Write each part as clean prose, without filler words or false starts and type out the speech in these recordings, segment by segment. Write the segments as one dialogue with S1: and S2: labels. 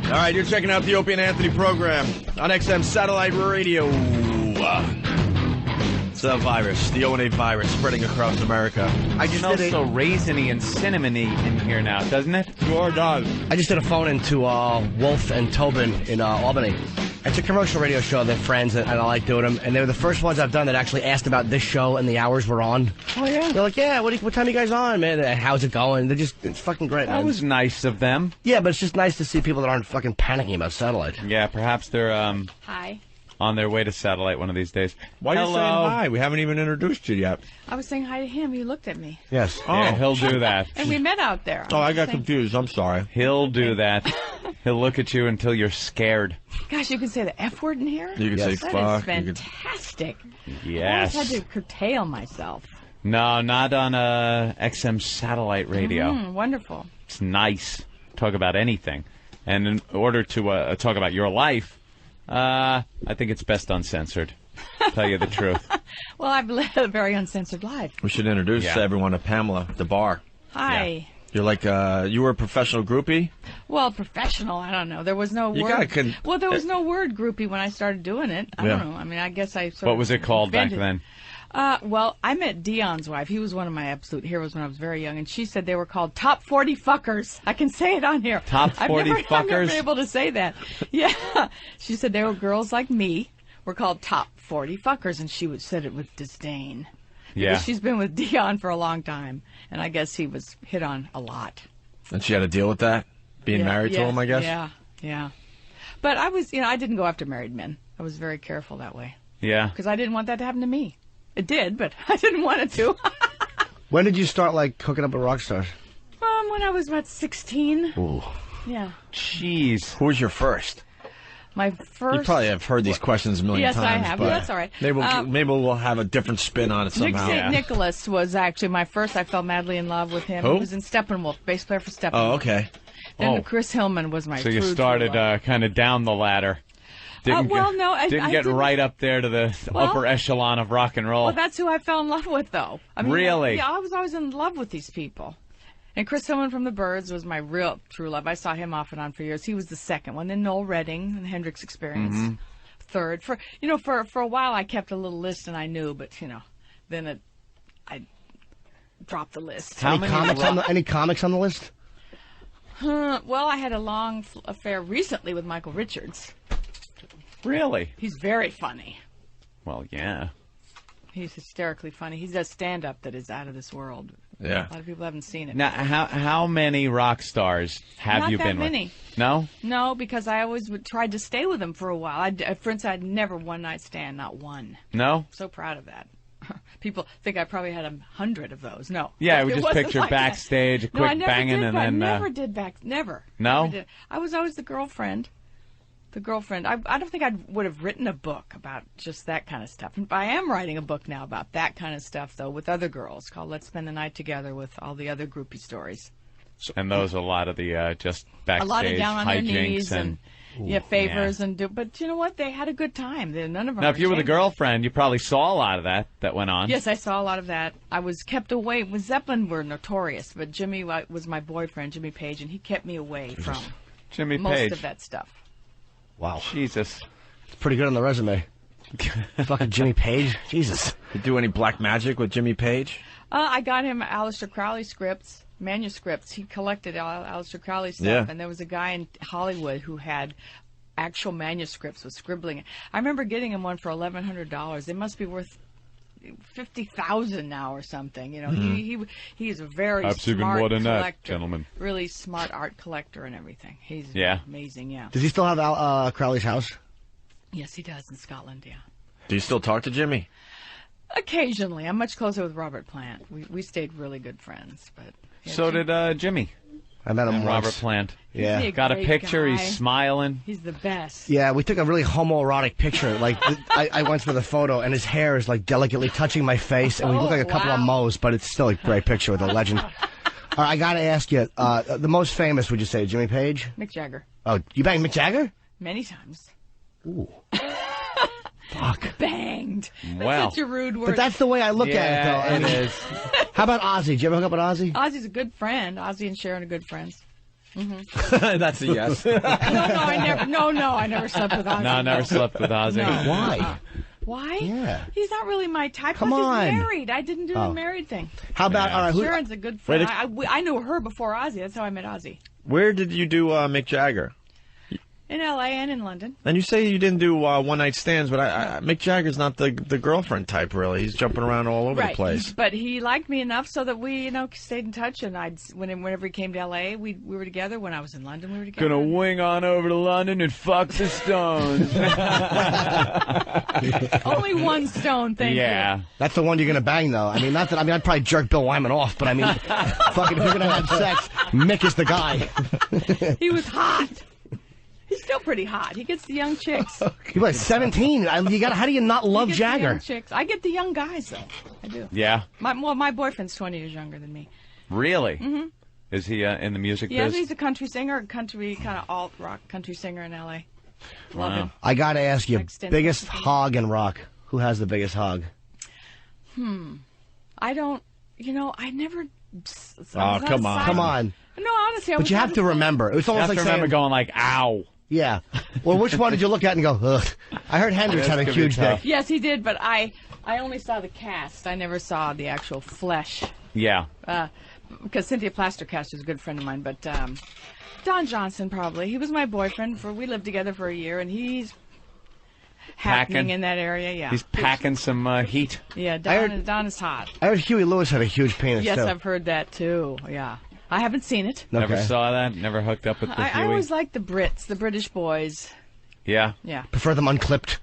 S1: All right, you're checking out the Opie and Anthony program on XM Satellite Radio. It's a virus, the O&A virus, spreading across America.
S2: I just smells so raisiny and cinnamony in here now, doesn't it?
S1: Sure does.
S3: I just did a phone in to Wolf and Tobin in Albany. It's a commercial radio show. They're friends, and I like doing them. And they were the first ones I've done that actually asked about this show and the hours we're on.
S2: Oh, yeah?
S3: They're like, yeah, what time are you guys on, man? How's it going? It's fucking great, man.
S2: That was nice of them.
S3: Yeah, but it's just nice to see people that aren't fucking panicking about satellite.
S2: Yeah, perhaps they're,
S4: Hi.
S2: on their way to satellite one of these days.
S1: Why are you saying hi? We haven't even introduced you yet.
S4: I was saying hi to him. He looked at me.
S3: Yes.
S2: Yeah, he'll do that.
S4: And we met out there.
S1: Oh, I got confused. I'm sorry.
S2: He'll do that. He'll look at you until you're scared.
S4: Gosh, you can say the F word in here?
S1: You can say
S4: That
S1: fuck.
S4: is fantastic.
S2: Yes.
S4: I always had to curtail myself.
S2: No, not on XM satellite radio.
S4: Wonderful.
S2: It's nice. Talk about anything. And in order to talk about your life, I think it's best uncensored. Tell you the truth.
S4: Well, I've led a very uncensored life.
S1: We should introduce everyone to Pamela at the bar.
S4: Hi.
S2: Yeah.
S1: You're like, you were a professional groupie?
S4: Well, professional, I don't know. There was no
S1: You
S4: word.
S1: gotta
S4: Well, there was no word groupie when I started doing it. I don't know. I mean, I guess I sort of
S2: What was it called back
S4: invented-
S2: then?
S4: Well, I met Dion's wife. He was one of my absolute heroes when I was very young, and she said they were called top 40 fuckers. I can say it on here.
S2: Top 40
S4: I've never
S2: fuckers?
S4: been able to say that. Yeah. She said they were girls like me were called top 40 fuckers, and she said it with disdain.
S2: Yeah.
S4: Because she's been with Dion for a long time, and I guess he was hit on a lot.
S1: And she had to deal with that? Being married to him, I guess?
S4: Yeah. But I was, I didn't go after married men. I was very careful that way.
S2: Yeah.
S4: Because I didn't want that to happen to me. It did, but I didn't want it to.
S3: When did you start, hooking up with rock stars?
S4: When I was about 16.
S3: Ooh.
S4: Yeah.
S2: Jeez.
S3: Who was your first?
S4: My first.
S1: You probably have heard these questions a million
S4: Yes,
S1: times.
S4: I have.
S1: But
S4: Well, that's all right.
S1: Maybe we'll have a different spin on it
S4: Nick
S1: somehow.
S4: St. Nicholas was actually my first. I fell madly in love with him.
S1: Who?
S4: He was in Steppenwolf, bass player for Steppenwolf.
S1: Oh, okay.
S4: Then Chris Hillman was my
S2: So you
S4: true
S2: started
S4: love.
S2: kind of down the ladder. Didn't
S4: well,
S2: get,
S4: no, I
S2: didn't get
S4: didn't.
S2: right up there to the upper echelon of rock and roll.
S4: Well, that's who I fell in love with, though. I mean,
S2: Really?
S4: Yeah, I was always in love with these people. And Chris Hillman from the Byrds was my real true love. I saw him off and on for years. He was the second one. Then Noel Redding and the Hendrix Experience. Third. For a while I kept a little list and I knew, but then I dropped the list.
S3: Any comics on the list?
S4: Well, I had a long affair recently with Michael Richards.
S2: Really?
S4: He's very funny.
S2: Well, yeah.
S4: He's hysterically funny. He does stand-up that is out of this world.
S1: Yeah.
S4: A lot of people haven't seen it.
S2: Now, how many rock stars have
S4: Not
S2: you
S4: that
S2: been
S4: many.
S2: with? No?
S4: No, because I always tried to stay with him for a while. For instance, I'd never one-night stand, not one.
S2: No?
S4: So proud of that. People think I probably had 100 of those. No.
S2: Yeah,
S4: It
S2: we just
S4: wasn't
S2: picture
S4: like that.
S2: backstage, a
S4: No, I
S2: quick
S4: never
S2: banging,
S4: did
S2: and
S4: that.
S2: then...
S4: Never did back. Never.
S2: No?
S4: Never did. I was always the girlfriend. The girlfriend. I don't think I would have written a book about just that kind of stuff. I am writing a book now about that kind of stuff, though, with other girls, called Let's Spend the Night Together, with all the other groupie stories.
S2: And those are a lot of the just backstage
S4: A lot of down on their
S2: hijinks
S4: knees and favors and but you know what? They had a good time. None of them.
S2: Now, if you were the
S4: ashamed.
S2: girlfriend, you probably saw a lot of that went on.
S4: Yes, I saw a lot of that. I was kept away. When Zeppelin were notorious, but Jimmy was my boyfriend, Jimmy Page, and he kept me away from
S2: Jimmy
S4: most
S2: Page.
S4: of that stuff.
S3: Wow.
S2: Jesus.
S3: It's pretty good on the resume. Fucking Jimmy Page. Jesus.
S1: You do any black magic with Jimmy Page?
S4: I got him Aleister Crowley manuscripts. He collected Aleister Crowley stuff,
S1: Yeah.
S4: and there was a guy in Hollywood who had actual manuscripts with scribbling. I remember getting him one for $1,100. They must be worth $50,000 now or something. He is a very
S2: Perhaps even
S4: smart
S2: more than that,
S4: collector,
S2: gentlemen.
S4: really smart art collector and everything. He's amazing. Yeah.
S3: Does he still have Crowley's house?
S4: Yes, he does in Scotland. Yeah.
S1: Do you still talk to Jimmy?
S4: Occasionally, I'm much closer with Robert Plant. We stayed really good friends, but
S2: So did Jimmy.
S3: I met him
S2: And
S3: once.
S2: Robert Plant.
S3: Yeah.
S4: Isn't he
S2: Got a
S4: great
S2: picture.
S4: guy?
S2: He's smiling.
S4: He's the best.
S3: Yeah, we took a really homoerotic picture. I went for the photo, and his hair is delicately touching my face, and we look like a couple of moes, but it's still a great picture with a legend. All right, I gotta ask you, the most famous, would you say, Jimmy Page?
S4: Mick Jagger.
S3: Oh, you banged Mick Jagger?
S4: Many times.
S3: Ooh. Fuck.
S4: Banged. That's
S2: Wow.
S4: such a rude word.
S3: But that's the way I look at it, though. I
S2: it
S3: mean,
S2: is.
S3: how about Ozzy? Did you ever hook up with Ozzy?
S4: Ozzy's a good friend. Ozzy and Sharon are good friends.
S1: That's a yes.
S4: I never slept with Ozzy.
S2: No, never slept with Ozzy.
S4: No.
S3: Why?
S4: Why?
S3: Yeah.
S4: He's not really my type.
S3: Come
S4: Plus
S3: on.
S4: He's married. I didn't do the married thing.
S3: How about, all right,
S4: Sharon's a good friend.
S1: Wait,
S4: I knew her before Ozzy. That's how I met Ozzy.
S1: Where did you do Mick Jagger?
S4: In L.A. and in London.
S1: And you say you didn't do one-night stands, but Mick Jagger's not the girlfriend type, really. He's jumping around all over the place.
S4: But he liked me enough so that we, stayed in touch. And whenever he came to L.A., we were together. When I was in London, we were together.
S2: Gonna wing on over to London and fuck the Stones.
S4: Only one stone, thank you.
S3: That's the one you're going to bang, though. I mean, I'd probably jerk Bill Wyman off, but I mean, fucking, if you're going to have sex, Mick is the guy.
S4: He was hot. He's still pretty hot. He gets the young chicks.
S3: You're like 17. How do you not love Jagger?
S4: The young chicks. I get the young guys, though. I do.
S2: Yeah.
S4: My boyfriend's 20 years younger than me.
S2: Really? Mm-hmm. Is he in the music
S4: business?
S2: biz?
S4: He's a country singer, kind of alt-rock country singer in L.A. Love him.
S3: I got to ask you, biggest hog in rock. Who has the biggest hog?
S4: I don't, I never...
S1: Oh, come on.
S3: Come on.
S4: No, honestly,
S3: But you have to remember. It was almost like
S2: remember
S3: saying,
S2: going like, ow.
S3: Yeah. Well, which one did you look at and go, ugh? I heard Hendrix had a huge dick.
S4: Yes, he did, but I only saw the cast. I never saw the actual flesh.
S2: Yeah.
S4: Because Cynthia Plastercast is a good friend of mine, but Don Johnson probably. He was my boyfriend. We lived together for a year, and he's happening in that area, yeah.
S2: He's packing some heat.
S4: Yeah, Don is hot.
S3: I heard Huey Lewis had a huge penis,
S4: Yes,
S3: too.
S4: I've heard that, too, yeah. I haven't seen it.
S3: Okay.
S2: Never saw that. Never hooked up with the Huey.
S4: I always liked the Brits, the British boys.
S2: Yeah.
S4: Yeah.
S3: Prefer them unclipped.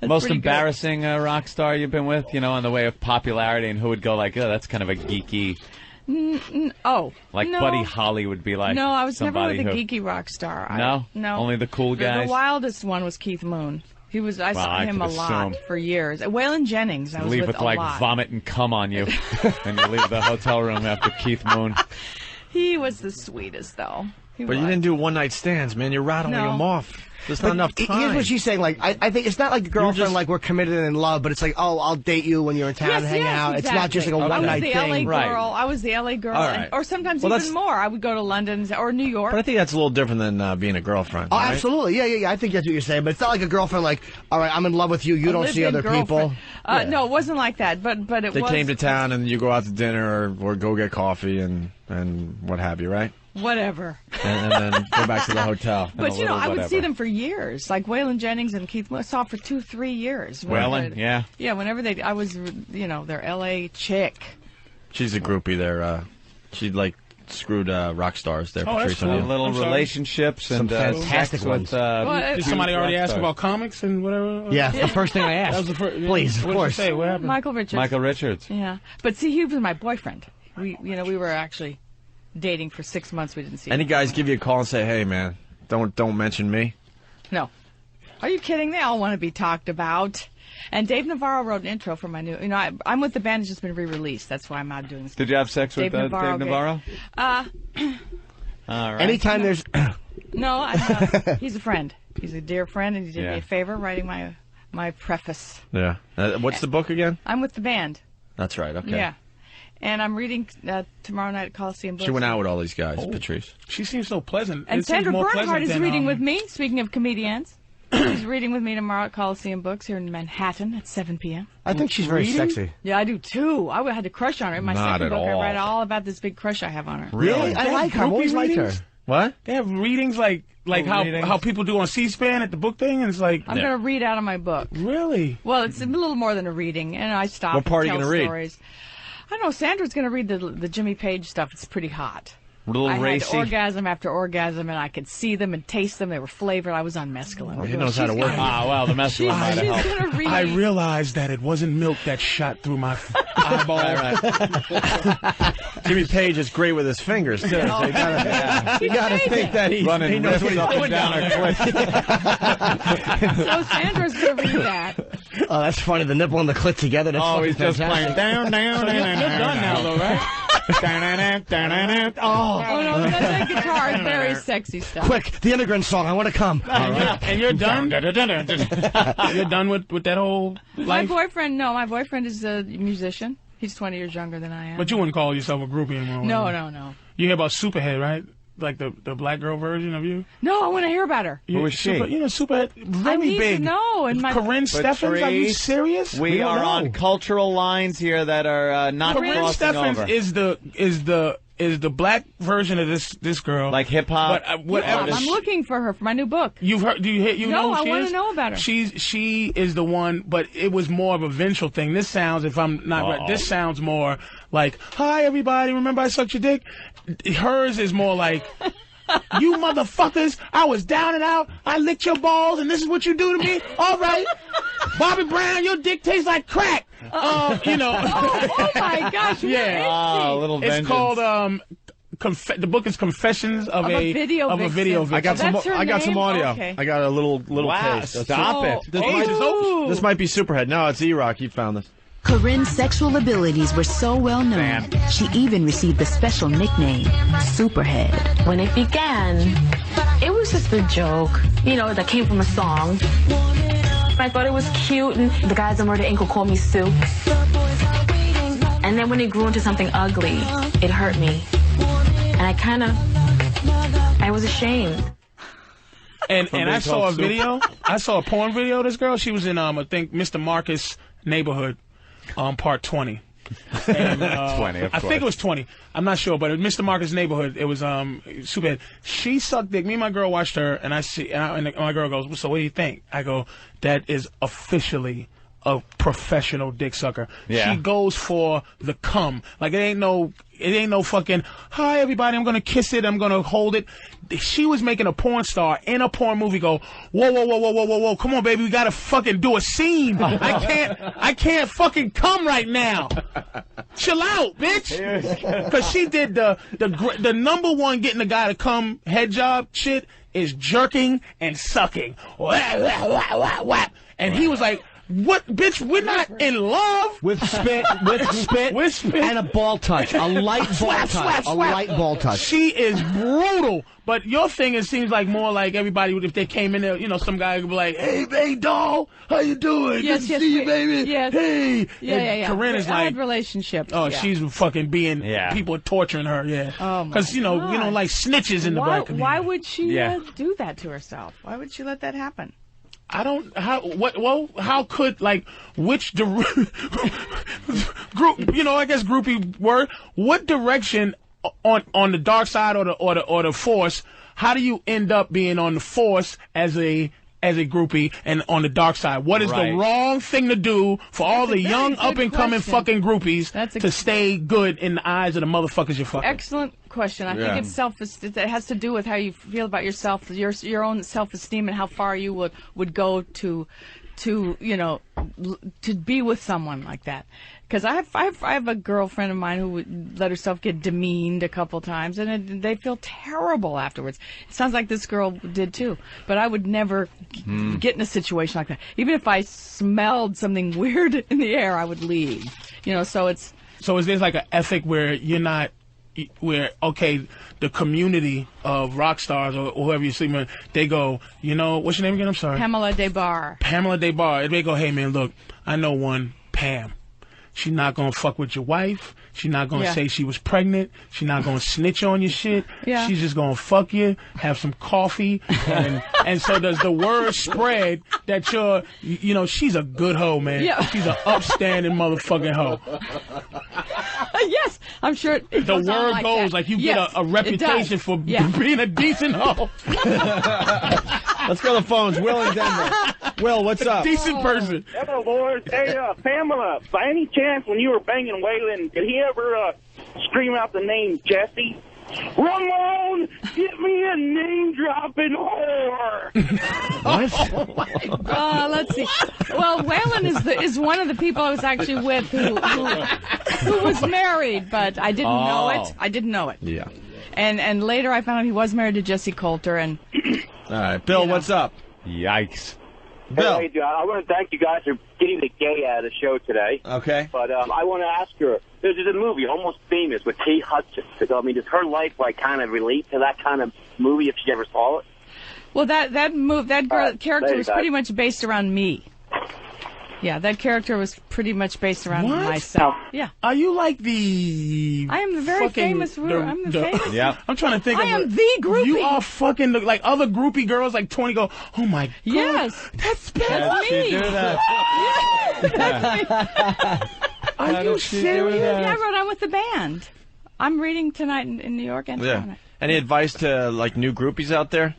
S2: Most embarrassing rock star you've been with, on the way of popularity, and who would go like, oh, that's kind of a geeky... Like
S4: no.
S2: Buddy Holly would be like.
S4: No, I was never with a
S2: who...
S4: geeky rock star.
S2: No, only the cool guys.
S4: The wildest one was Keith Moon. I saw him a lot for years. Waylon Jennings, I was
S2: leave
S4: with
S2: with
S4: a
S2: like
S4: lot.
S2: vomit and cum on you, and you leave the hotel room after Keith Moon.
S4: He was the sweetest, though.
S1: But you didn't do one-night stands, man. You're rattling them off. There's not enough time.
S3: Here's what she's saying. Like, I think it's not like a girlfriend, like we're committed and in love, but it's like, oh, I'll date you when you're in town, hang out.
S4: Exactly.
S3: It's not just like a one-night thing.
S4: I was the LA girl,
S1: Right.
S4: or sometimes even more. I would go to London or New York.
S1: But I think that's a little different than being a girlfriend.
S3: Oh,
S1: right?
S3: absolutely. Yeah. I think that's what you're saying. But it's not like a girlfriend, like, all right, I'm in love with you. You don't see other people.
S4: No, it wasn't like that. But it was.
S1: They came to town and you go out to dinner or go get coffee and what have you, right?
S4: Whatever.
S1: And then go back to the hotel.
S4: But, I would see them for years. Like Waylon Jennings and Keith Moon, I saw for 2-3 years.
S2: Waylon, yeah.
S4: Yeah, whenever I was, their L.A. chick.
S1: She's a groupie there. She, screwed rock stars there.
S5: Patrice.
S1: Cool.
S2: Little relationships and
S3: fantastic ones.
S5: Did somebody already ask about comics and whatever?
S3: Yeah, the first thing I asked.
S5: That was the first.
S3: Please, of
S5: what
S3: course.
S5: Did you say? What happened?
S4: Michael Richards.
S2: Richards.
S4: Yeah. But see, he was my boyfriend. We were actually dating for 6 months. We didn't see
S1: Any
S4: him.
S1: guys give you a call and say, hey, man, don't mention me?
S4: No. Are you kidding? They all want to be talked about. And Dave Navarro wrote an intro for my new... I'm with the band. It's just been re-released. That's why I'm out doing this.
S2: Did you have sex with Dave Navarro?
S4: All right.
S3: Anytime there's...
S4: No, he's a friend. He's a dear friend, and he did me a favor writing my preface.
S1: Yeah. What's the book again?
S4: I'm with the band.
S1: That's right, okay.
S4: Yeah. And I'm reading tomorrow night at Coliseum Books.
S1: She went out with all these guys, Patrice.
S5: She seems so pleasant.
S4: And Sandra Bernhardt is reading with me, speaking of comedians. She's reading with me tomorrow at Coliseum Books here in Manhattan at 7 p.m.
S3: I think she's very sexy.
S4: Yeah, I do, too. I had a crush on her. In my second book, I write all about this big crush I have on her.
S3: Really? I like her. I've always liked her.
S1: What?
S5: They have readings like how people do on C-SPAN at the book thing, and it's like...
S4: I'm going to read out of my book.
S5: Really?
S4: Well, it's a little more than a reading, and I stop
S1: What part
S4: and
S1: are you
S4: tell
S1: gonna
S4: stories. I don't know. Sandra's going to read the Jimmy Page stuff. It's pretty hot.
S2: A little
S4: I
S2: racy.
S4: had orgasm after orgasm, and I could see them and taste them. They were flavored. I was on mescaline.
S1: He knows how to work.
S2: Well, the mescaline might have helped.
S4: She's going to read.
S5: I realized that it wasn't milk that shot through my eyeball.
S1: Right. Jimmy Page is great with his fingers, too. So you gotta think that he knows what he's
S2: up and
S1: doing
S2: down her clit.
S4: So Sandra's going to read that.
S3: Oh, that's funny. The nipple and the clit together. That's
S2: Oh, he's just
S3: fantastic.
S2: playing down.
S5: You're done now, though, right?
S4: Oh, no, that's that guitar is very sexy stuff.
S3: Quick, the Immigrant Song. I want to come.
S5: And you're done? You're done with that whole
S4: My
S5: life?
S4: boyfriend is a musician. He's 20 years younger than I am.
S5: But you wouldn't call yourself a groupie anymore.
S4: No.
S5: You hear about Superhead, right? Like the black girl version of you?
S4: No, I want to hear about her.
S2: Who is she?
S5: Superhead, very
S4: I need
S5: big.
S4: to know. And
S5: Corinne Steffens, are you serious?
S2: We are on cultural lines here that are not
S5: Corinne
S2: crossing
S5: Steffens
S2: over.
S5: is the black version of this girl.
S2: Like hip hop.
S5: But whatever.
S4: I'm looking for her for my new book.
S5: You've heard? Do you know who
S4: I
S5: she
S4: want
S5: is?
S4: to know about her.
S5: She is the one, but it was more of a vengeful thing. This sounds, if I'm not right, this sounds more like, "Hi everybody, remember I sucked your dick." Hers is more like, "You motherfuckers, I was down and out. I licked your balls, and this is what you do to me. All right, Bobby Brown, your dick tastes like crack." You know.
S4: Oh my gosh!
S2: Yeah, a little vengeance.
S5: It's called the book is Confessions of a Video Vixen.
S1: I got some.
S4: That's her
S1: I got some
S4: name?
S1: audio.
S4: Okay.
S1: I got a little
S2: Wow,
S1: taste.
S2: stop it.
S1: This might be Superhead. No, it's E-Rock. You found this.
S6: Corinne's sexual abilities were so well known, she even received the special nickname, Superhead.
S7: When it began, it was just a joke, you know, that came from a song. I thought it was cute, and the guys on Murder Inc. would call me Sue. And then when it grew into something ugly, it hurt me. And I was ashamed.
S5: And I saw a video. I saw a porn video of this girl. She was in, I think, Mr. Marcus' Neighborhood, part 20. And,
S2: 20, of
S5: I
S2: course.
S5: think it was 20. I'm not sure, but it was Mr. Marcus' Neighborhood. It was Superhead. She sucked dick. Me and my girl watched her, and my girl goes, "So what do you think?" I go, "That is officially a professional dick sucker."
S2: Yeah.
S5: She goes for the cum. Like it ain't no fucking, "Hi everybody, I'm gonna kiss it, I'm gonna hold it." She was making a porn star in a porn movie go, whoa, come on baby, we gotta fucking do a scene. I can't fucking come right now. Chill out, bitch. Cause she did the number one getting the guy to come head job shit is jerking and sucking. And he was like, "What, bitch? We're not in love."
S3: With spit, and a ball touch, a light ball touch, a light ball touch.
S5: She is brutal. But your thing, it seems like more like everybody, if they came in there, you know, some guy would be like, "Hey, doll, how you doing?
S4: Yes,
S5: Good to see you, baby.
S4: Yes.
S5: Hey."
S4: Yeah.
S5: Corinne is
S4: I
S5: like,
S4: had relationships.
S5: "Oh,
S4: yeah.
S5: she's fucking being, people torturing her, yeah."
S4: Oh, my
S5: because you know, we don't like snitches in the black community.
S4: Why would she do that to herself? Why would she let that happen?
S5: I don't, how could, like, which group, you know, I guess groupie word, what direction on the dark side or the force, how do you end up being on the force as a groupie and on the dark side? What is the wrong thing to do for all the young up-and-coming fucking groupies to stay good in the eyes of the motherfuckers you're fucking?
S4: Excellent question. I think it has to do with how you feel about yourself, your own self-esteem, and how far you would go to you know, to be with someone like that. Because I have a girlfriend of mine who would let herself get demeaned a couple times, and they feel terrible afterwards. It sounds like this girl did too. But I would never get in a situation like that. Even if I smelled something weird in the air, I would leave. You know, so is there like an ethic where you're not, where, okay, the community of rock stars or whoever you see, man, they go, you know, what's your name again? I'm sorry. Pamela Des Barres.
S5: Pamela Des Barres. They go, "Hey man, look, I know one, Pam. She's not gonna fuck with your wife. She's not gonna say she was pregnant. She's not gonna snitch on your shit.
S4: Yeah.
S5: She's just gonna fuck you, have some coffee, and so does the word spread that you're, you know, she's a good hoe, man.
S4: Yeah.
S5: She's an upstanding motherfucking hoe."
S4: Yes, I'm sure.
S5: The word goes like you get a reputation for being a decent hoe.
S1: Let's go to the phones. Will in Denver. Will, what's up?
S5: Decent person.
S8: Hello, boys. Hey, Pamela, by any chance, when you were banging Waylon, did he ever scream out the name Jesse? "Ramon, get me a name-dropping whore."
S4: What? Let's see. Well, Waylon is one of the people I was actually with who was married, but I didn't know it. I didn't know it.
S1: Yeah.
S4: And later I found out he was married to Jessie Coulter. And
S1: all right, Bill, what's up?
S2: Yikes.
S1: Bill.
S8: Hey, I want to thank you guys for getting the gay out of the show today.
S1: Okay.
S8: But I want to ask her, there's a movie, Almost Famous, with Kate Hudson. I mean, does her life kind of relate to that kind of movie if she ever saw it?
S4: well, that character was pretty much based around me. Yeah, that character was pretty much based around myself. Yeah.
S5: Are you like the?
S4: I am the very famous. I'm the famous.
S2: Yeah.
S5: I'm trying to think.
S4: I am the groupie.
S5: You are fucking like other groupie girls. Like 20 go. Oh my god.
S4: Yes.
S5: That's
S4: That's
S5: bad.
S4: me.
S2: Do that.
S5: Are you serious?
S4: Yeah, I wrote on with the band. I'm reading tonight in New York and
S1: Yeah. Any advice to like new groupies out there?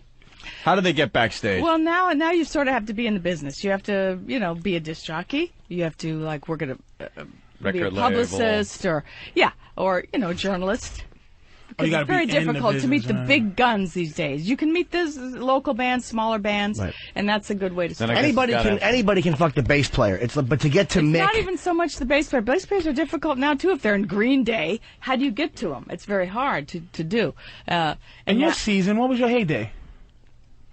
S1: How do they get backstage?
S4: Well, now you sort of have to be in the business. You have to, be a disc jockey. You have to work at a be a
S2: Record
S4: publicist or journalist.
S5: Oh, you gotta
S4: It's very
S5: be in the
S4: difficult to meet the
S5: business,
S4: big guns these days. You can meet these local bands, smaller bands, and that's a good way to start.
S2: I guess
S3: Anybody can fuck the bass player. But to get to Mick,
S4: Not even so much the bass player. Bass players are difficult now too. If they're in Green Day, how do you get to them? It's very hard to do.
S5: And your season, what was your heyday?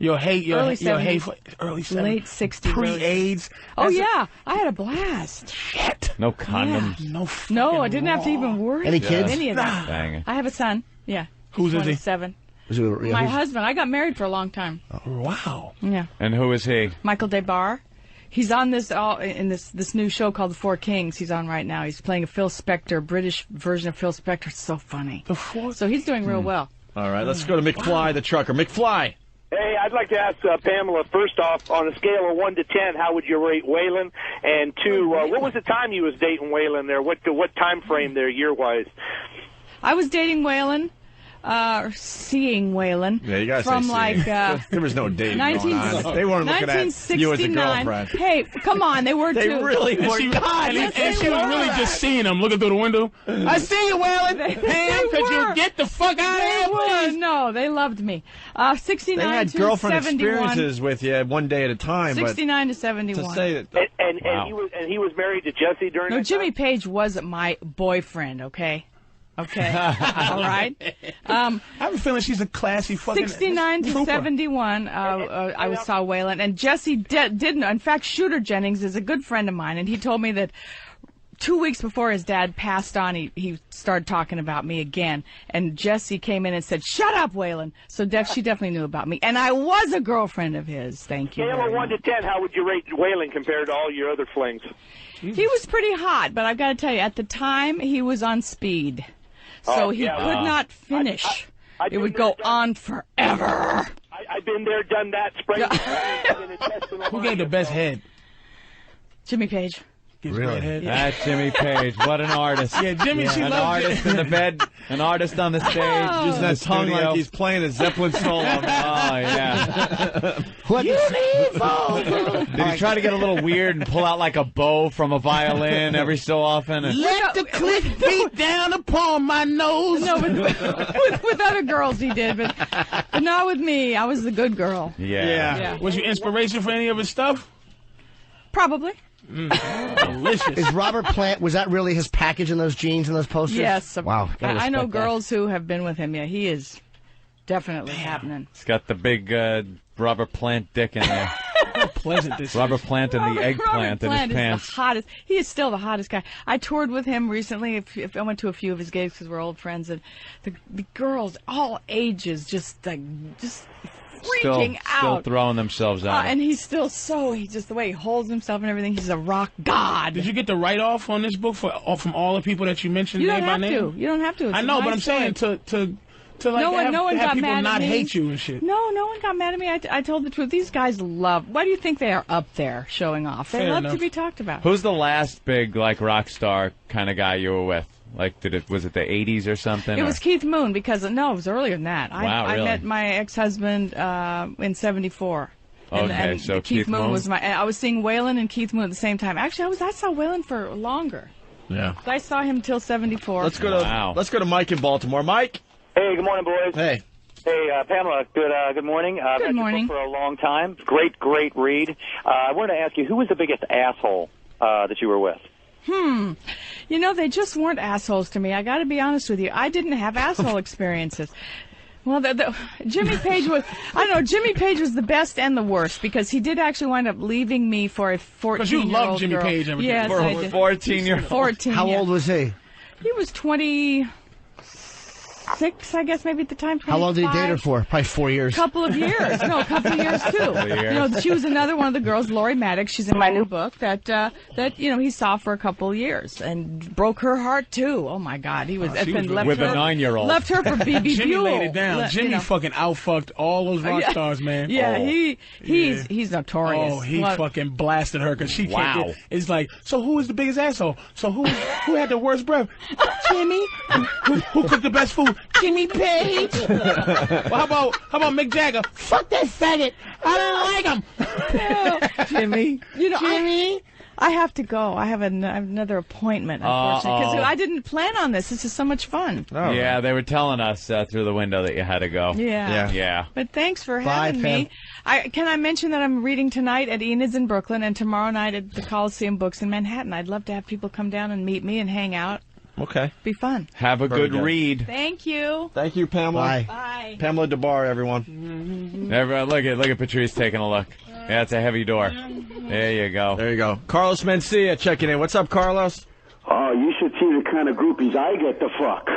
S4: Early 70s.
S5: Early 70s.
S4: Late 60s.
S5: Pre-AIDS.
S4: Oh yeah, I had a blast.
S5: Shit.
S2: No condoms.
S5: No,
S4: I didn't have to even worry.
S3: Any kids?
S4: Any of that.
S2: Dang.
S4: I have a son. Yeah.
S5: Who's is he?
S4: 27.
S3: My
S4: My husband. I got married for a long time.
S5: Wow.
S4: Yeah.
S2: And who is he?
S4: Michael DeBar. He's on this this new show called The Four Kings. He's on right now. He's playing a Phil Spector, British version of Phil Spector. It's so funny. So he's doing real well.
S1: All right, let's go to McFly the trucker. McFly.
S8: Hey, I'd like to ask Pamela, first off, on a scale of 1 to 10, how would you rate Waylon? And 2, what was the time you was dating Waylon there? What time frame there, year-wise?
S4: I was dating Waylon. Seeing Waylon.
S1: Yeah, you gotta
S4: from
S1: say
S4: like
S1: there was no dating going on. They weren't looking at you as a girlfriend.
S4: Hey, come on, they were
S1: They
S4: too.
S1: really were.
S5: And she was really just seeing him, looking through the window. I see you, Waylon. Pam, could you get the fuck out of here, please?
S4: No, they loved me. 69
S1: They had
S4: to
S1: girlfriend
S4: 71.
S1: experiences with you one day at a time.
S4: 69 to
S1: But
S4: 71.
S1: to say that.
S8: And he was married to Jesse during
S4: No,
S8: that
S4: Jimmy
S8: time?
S4: Page was my boyfriend, okay? Okay. All right.
S5: I have a feeling she's a classy fucking
S4: 69 to
S5: trooper.
S4: 71, I saw Waylon. And Jesse didn't. In fact, Shooter Jennings is a good friend of mine, and he told me that 2 weeks before his dad passed on, he started talking about me again. And Jesse came in and said, "Shut up, Waylon." So she definitely knew about me. And I was a girlfriend of his. Thank you.
S8: Scale of 1 to 10, how would you rate Waylon compared to all your other flings?
S4: He was pretty hot, but I've got to tell you, at the time, he was on speed. So he could not finish. It would go on forever.
S8: I've been there, done that, sprayed.
S5: Who gave the best head?
S4: Jimmy Page.
S3: Really?
S2: That's Jimmy Page. What an artist.
S5: Yeah, Jimmy, she
S2: An
S5: loved
S2: artist in the bed, an artist on the stage.
S1: Just that
S2: the
S1: tongue
S2: studio.
S1: like he's playing a Zeppelin solo.
S2: Oh, yeah.
S3: What?
S2: Did he try to get a little weird and pull out like a bow from a violin every so often?
S5: Let the cliff beat down upon my nose.
S4: No, with other girls he did, but not with me. I was the good girl.
S2: Yeah.
S5: Was you inspiration for any of his stuff?
S4: Probably.
S5: Delicious.
S3: Is Robert Plant, was that really his package in those jeans and those posters?
S4: Yes.
S3: Wow.
S4: I know girls who have been with him. Yeah, he is definitely happening.
S2: He's got the big Robert Plant dick in there.
S5: How pleasant this
S2: Robert
S5: is.
S2: Plant and the eggplant in his
S4: Plant
S2: pants.
S4: is the hottest. He is still the hottest guy. I toured with him recently. If I went to a few of his gigs because we're old friends, and the girls, all ages, just freaking
S2: Still
S4: out.
S2: throwing themselves out.
S4: And he's still the way he holds himself and everything. He's a rock god.
S5: Did you get the write-off on this book from all the people that you mentioned
S4: You
S5: name
S4: don't
S5: by
S4: have
S5: name?
S4: to. You don't have to. It's
S5: I
S4: a
S5: know, but
S4: nice
S5: I'm saying
S4: story.
S5: to like
S4: no one
S5: have
S4: got
S5: people
S4: mad
S5: not
S4: at me.
S5: hate you and shit.
S4: No one got mad at me. I told the truth. These guys love. Why do you think they are up there showing off? They
S5: Fair
S4: love
S5: enough.
S4: to be talked about.
S2: Who's the last big like rock star kind of guy you were with? Like, was it the 80s or something?
S4: It was Keith Moon because it was earlier than that.
S2: Wow,
S4: I
S2: really?
S4: met my ex-husband in '74.
S2: Okay, so Keith Moon
S4: was I was seeing Waylon and Keith Moon at the same time. Actually, I saw Waylon for longer.
S1: Yeah.
S4: I saw him till '74.
S1: Let's go to Mike in Baltimore. Mike.
S9: Hey, good morning, boys.
S1: Hey.
S9: Hey, Pamela. Good morning. I've
S4: Good
S9: had your
S4: morning.
S9: book for a long time. Great read. I wanted to ask you, who was the biggest asshole that you were with?
S4: They just weren't assholes to me. I got to be honest with you. I didn't have asshole experiences. Well, Jimmy Page was, I don't know, Jimmy Page was the best and the worst because he did actually wind up leaving me for a 14-year-old
S5: Because you love Jimmy
S4: girl.
S5: Page. And everything.
S4: Yes,
S2: For
S4: I did.
S2: 14-year-old.
S4: 14.
S3: How old was he?
S4: He was 27, 26, I guess, maybe at the time. 25.
S3: How long did he date her for? Probably 4 years.
S4: Couple of years. No, a couple of years too. You know, she was another one of the girls, Lori Maddox. She's in my new book that he saw for a couple of years and broke her heart too. Oh my God, he was
S2: with a 9-year-old.
S4: Left her for BB
S5: Jimmy
S4: Buell.
S5: laid it down. Jimmy fucking outfucked all those rock stars, man.
S4: Yeah, he's notorious.
S5: Oh, he fucking blasted her because she can't get. It's like, so who is the biggest asshole? So who had the worst breath? Jimmy. Who cooked the best food? Jimmy Page. Well, how about Mick Jagger? Fuck that faggot. I don't like him.
S4: Jimmy.
S5: Jimmy.
S4: I have to go. I have another appointment, unfortunately, because I didn't plan on this. This is so much fun.
S2: Oh. Yeah, they were telling us through the window that you had to go.
S4: Yeah. But thanks for having me. Can I mention that I'm reading tonight at Enid's in Brooklyn and tomorrow night at the Coliseum Books in Manhattan. I'd love to have people come down and meet me and hang out.
S1: Okay.
S4: Be fun.
S2: Have a good read.
S4: Thank you.
S1: Thank you, Pamela.
S4: Bye.
S1: Pamela DeBar, everyone.
S2: Everyone, look at Patrice taking a look. Yeah, it's a heavy door. There you go.
S1: There you go. Carlos Mencia checking in. What's up, Carlos?
S10: Oh, you should see the kind of groupies I get to fuck.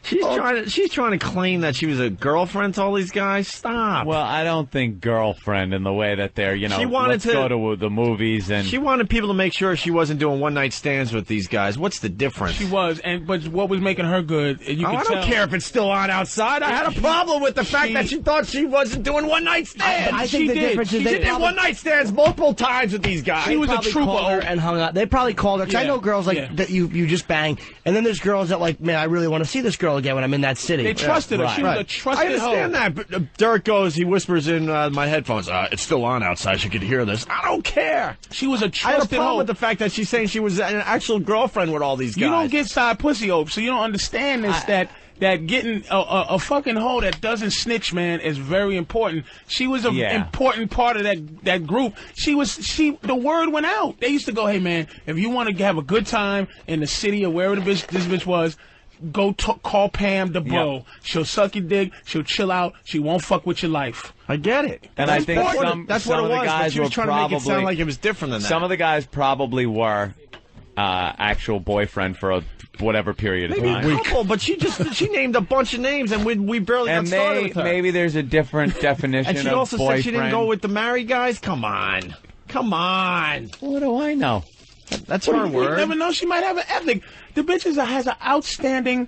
S1: She's trying to claim that she was a girlfriend to all these guys. Stop.
S2: Well, I don't think girlfriend in the way that they're,
S1: she wanted
S2: let's go to the movies and...
S1: She wanted people to make sure she wasn't doing one-night stands with these guys. What's the difference?
S5: She was, but what was making her good, you
S1: I don't care if it's still on outside. I had a problem with the fact that she thought she wasn't doing one-night stands.
S3: I think the difference is
S1: she did one-night stands multiple times with these guys.
S5: She was a trooper
S3: and hung out. They probably called her. Cause I know girls that you just bang, and then there's girls that like, man, I really want to see this girl again when I'm in that city.
S5: They trusted her. She was a trusted hoe.
S1: I understand that, but Derek goes, he whispers in my headphones, it's still on outside, she could hear this. I don't care.
S5: She was a trusted hoe.
S1: I had a problem with the fact that she's saying she was an actual girlfriend with all these guys.
S5: You don't get side pussy, Ope, so you don't understand this, that getting a fucking hoe that doesn't snitch, man, is very important. She was an important part of that group. The word went out. They used to go, hey, man, if you want to have a good time in the city or wherever this bitch was, go call Pam the bro. Yep. She'll suck your dick. She'll chill out. She won't fuck with your life.
S1: I get it.
S2: And I think
S1: that's
S2: some
S1: what
S2: of the guys
S1: she was trying to make it sound like it was different than that.
S2: Some of the guys probably were actual boyfriend for whatever period of time.
S1: Maybe a couple, but she named a bunch of names, and we barely got started with her.
S2: Maybe there's a different definition of boyfriend.
S1: And she also said she didn't go with the married guys? Come on.
S2: What do I know?
S1: That's her word.
S5: You never know. She might have an ethic. The bitch has an outstanding,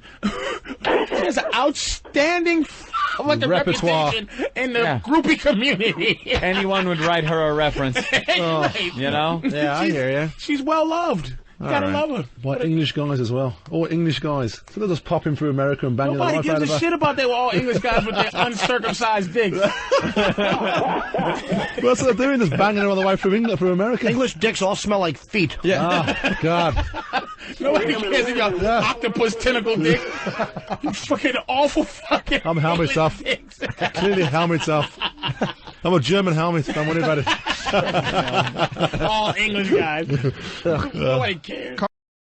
S11: repertoire
S5: in the groupie community.
S2: Anyone would write her a reference. You know?
S1: Yeah, I hear you.
S5: She's well loved. Gotta love her.
S11: What, English guys as well? All English guys. So they're just popping through America and banging the life out of her.
S5: Nobody gives a shit about they were all English guys with their uncircumcised dicks.
S11: Well, that's what they're doing, just banging her all the way through England, through America.
S3: English dicks all smell like feet.
S11: Yeah. Oh, God.
S5: Nobody cares if you're octopus tentacle dick. You fucking awful fucking
S11: I'm helmet's off. Clearly helmet's off. I'm a German helmet. Don't worry about it.
S5: All English guys. Nobody cares.